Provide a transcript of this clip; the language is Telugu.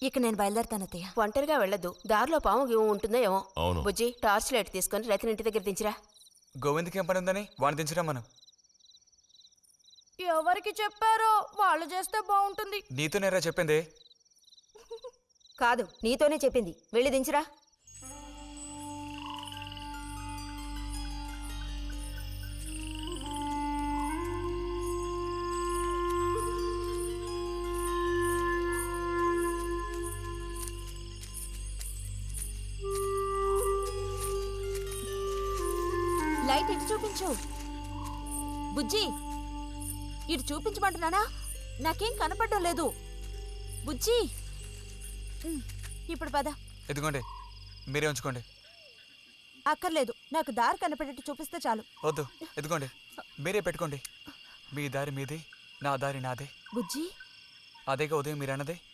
ఇక నేను బయలుదేరుతాను అత్తయ్య. ఒంటరిగా వెళ్ళొద్దు, దారిలో పాము గీము ఉంటుందో ఏమో. అవును. బుజ్జి, టార్చ్ లైట్ తీసుకొని రతిని ఇంటి దగ్గర దించిరా. గోవింద్కి ఏం పని ఉందని వాడిని దించరా మనం. ఎవరికి చెప్పారో వాళ్ళు చేస్తే బాగుంటుంది. నీతో నేరా చెప్పింది. కాదు, నీతోనే చెప్పింది. వెళ్ళి దించురా. లైట్ ఇటు చూపించు. బుజ్జి, ఇటు చూపించమంటున్నానా? నాకేం కనపడడం లేదు. బుజ్జి, ఇప్పుడు పద. ఎదుగోండి, మీరే ఉంచుకోండి. అక్కర్లేదు, నాకు దారి కనపడేట్టు చూపిస్తే చాలు. వద్దు, ఎదుగోండి, మీరే పెట్టుకోండి. మీ దారి మీది, నా దారి నాదే. బుజ్జి, అదేగా ఉదయం మీరు అన్నదే.